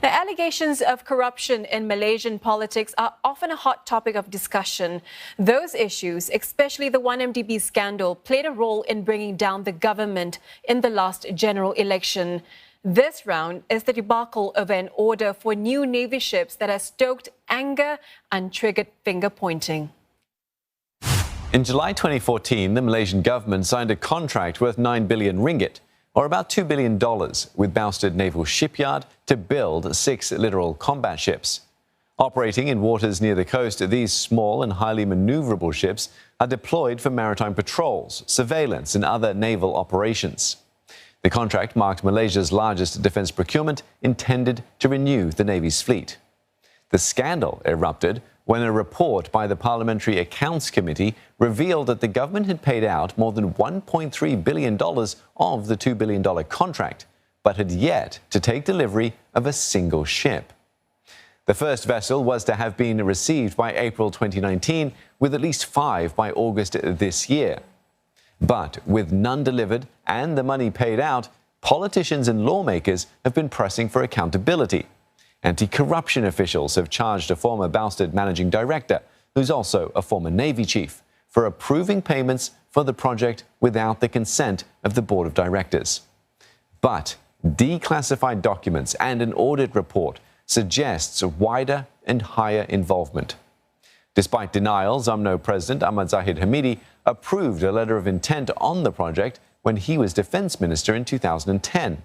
Now, allegations of corruption in Malaysian politics are often a hot topic of discussion. Those issues, especially the 1MDB scandal, played a role in bringing down the government in the last general election. This round is the debacle of an order for new Navy ships that has stoked anger and triggered finger-pointing. In July 2014, the Malaysian government signed a contract worth 9 billion ringgit, or about $2 billion, with Bousted Naval Shipyard to build 6 littoral combat ships. Operating in waters near the coast, these small and highly maneuverable ships are deployed for maritime patrols, surveillance and other naval operations. The contract marked Malaysia's largest defence procurement intended to renew the Navy's fleet. The scandal erupted when a report by the Parliamentary Accounts Committee revealed that the government had paid out more than $1.3 billion of the $2 billion contract, but had yet to take delivery of a single ship. The first vessel was to have been received by April 2019, with at least 5 by August this year. But with none delivered and the money paid out, politicians and lawmakers have been pressing for accountability. Anti-corruption officials have charged a former Bousted managing director, who's also a former Navy chief, for approving payments for the project without the consent of the board of directors. But declassified documents and an audit report suggests wider and higher involvement. Despite denials, UMNO President Ahmad Zahid Hamidi approved a letter of intent on the project when he was defence minister in 2010.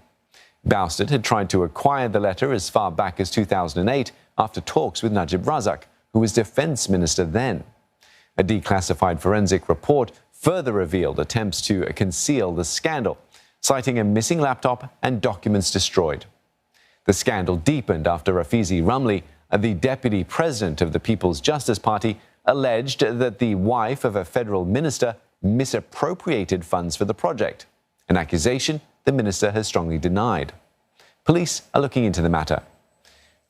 Bousted had tried to acquire the letter as far back as 2008 after talks with Najib Razak, who was defence minister then. A declassified forensic report further revealed attempts to conceal the scandal, citing a missing laptop and documents destroyed. The scandal deepened after Rafizi Ramli, the deputy president of the People's Justice Party, alleged that the wife of a federal minister misappropriated funds for the project, an accusation the minister has strongly denied. Police are looking into the matter.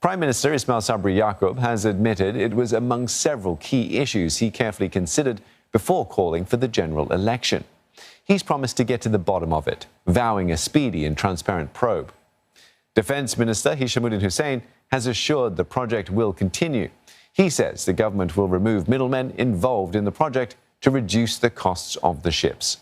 Prime Minister Ismail Sabri Yaakob has admitted it was among several key issues he carefully considered before calling for the general election. He's promised to get to the bottom of it, vowing a speedy and transparent probe. Defence Minister Hishamuddin Hussein has assured the project will continue. He says the government will remove middlemen involved in the project to reduce the costs of the ships.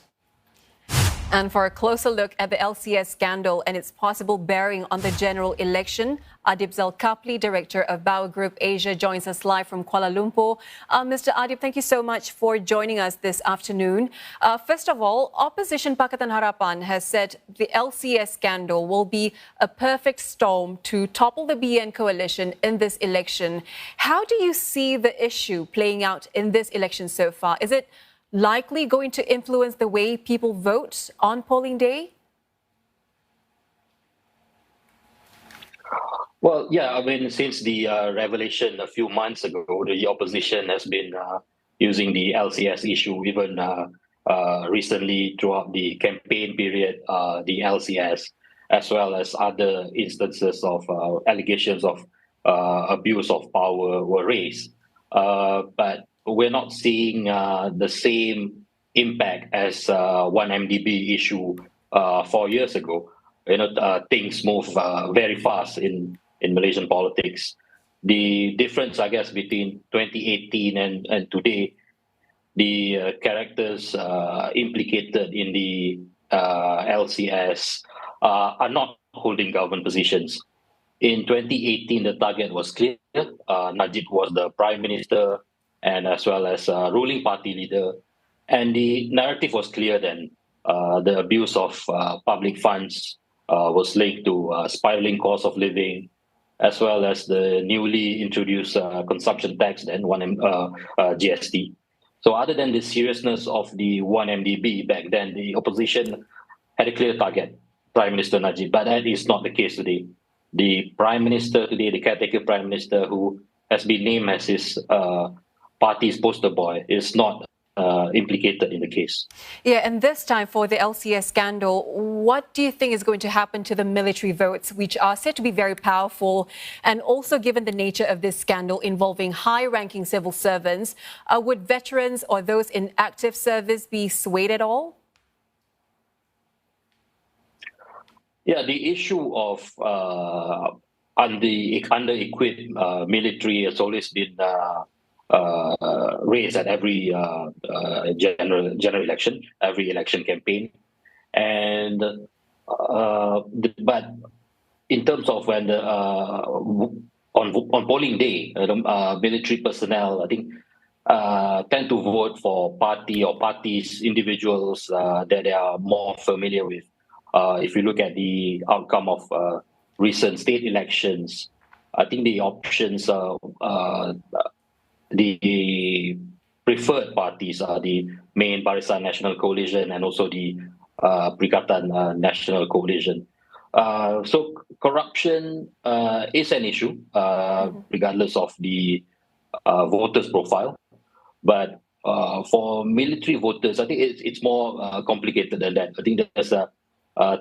And for a closer look at the LCS scandal and its possible bearing on the general election, Adib Zalkapli, Director of BowerGroupAsia, joins us live from Kuala Lumpur. Mr. Adib, thank you so much for joining us this afternoon. First of all, opposition Pakatan Harapan has said the LCS scandal will be a perfect storm to topple the BN coalition in this election. How do you see the issue playing out in this election so far? Is it likely going to influence the way people vote on polling day? Well, yeah, I mean, since the revelation a few months ago, the opposition has been using the LCS issue even recently throughout the campaign period, the LCS, as well as other instances of allegations of abuse of power were raised. But we're not seeing the same impact as 1MDB issue 4 years ago. Things move very fast in Malaysian politics. The difference, I guess, between 2018 and today, the characters implicated in the LCS are not holding government positions. In 2018, the target was clear. Najib was the prime minister and as well as ruling party leader. And the narrative was clear then. The abuse of public funds was linked to spiraling cost of living, as well as the newly introduced consumption tax, then GST. So other than the seriousness of the 1MDB back then, the opposition had a clear target, Prime Minister Najib, but that is not the case today. The Prime Minister today, the caretaker Prime Minister, who has been named as his party's poster boy, is not implicated in the case. Yeah, and this time for the LCS scandal, what do you think is going to happen to the military votes, which are said to be very powerful? And also, given the nature of this scandal involving high-ranking civil servants, would veterans or those in active service be swayed at all? Yeah, the issue of under-equipped military has always been raised at every general election, every election campaign, and but in terms of when the on polling day, military personnel, I think, tend to vote for party or parties, individuals that they are more familiar with. If you look at the outcome of recent state elections, I think the options, the preferred parties are the main Barisan National Coalition and also the Perikatan National Coalition. So corruption is an issue, regardless of the voters' profile. But for military voters, I think it's more complicated than that. I think there's a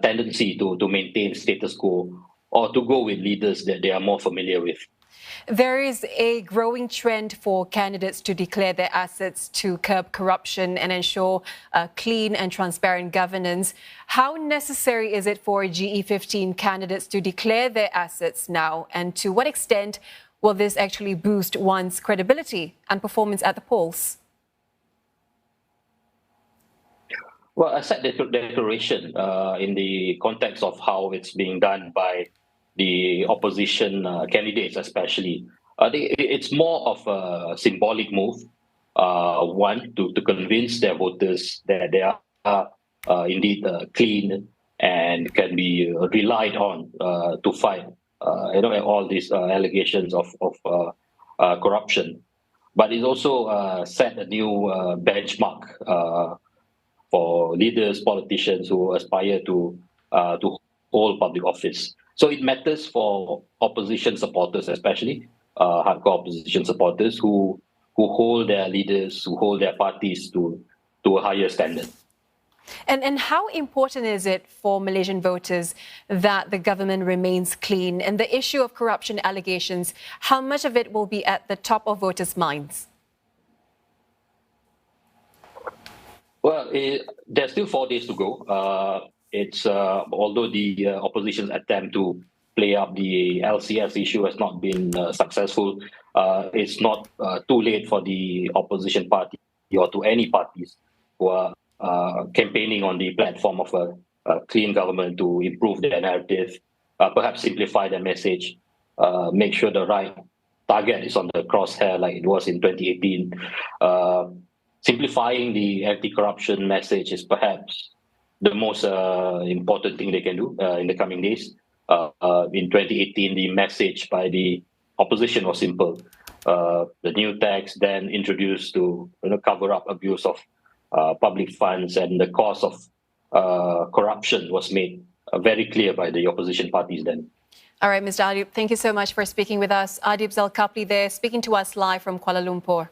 tendency to maintain status quo or to go with leaders that they are more familiar with. There is a growing trend for candidates to declare their assets to curb corruption and ensure clean and transparent governance. How necessary is it for GE15 candidates to declare their assets now? And to what extent will this actually boost one's credibility and performance at the polls? Well, I said the declaration in the context of how it's being done by the opposition candidates, especially. It's more of a symbolic move, one, to convince their voters that they are indeed clean and can be relied on to fight all these allegations of corruption. But it also set a new benchmark for leaders, politicians who aspire to hold public office. So it matters for opposition supporters, especially hardcore opposition supporters who hold their leaders, who hold their parties to a higher standard. And how important is it for Malaysian voters that the government remains clean? And the issue of corruption allegations, how much of it will be at the top of voters' minds? Well, there's still 4 days to go. It's although the opposition's attempt to play up the LCS issue has not been successful, it's not too late for the opposition party or to any parties who are campaigning on the platform of a clean government to improve their narrative, perhaps simplify their message, make sure the right target is on the crosshair like it was in 2018. Simplifying the anti-corruption message is perhaps the most important thing they can do in the coming days. In 2018, the message by the opposition was simple. The new tax then introduced to cover up abuse of public funds and the cause of corruption was made very clear by the opposition parties then. All right, Mr. Adib, thank you so much for speaking with us. Adib Zalkapli there, speaking to us live from Kuala Lumpur.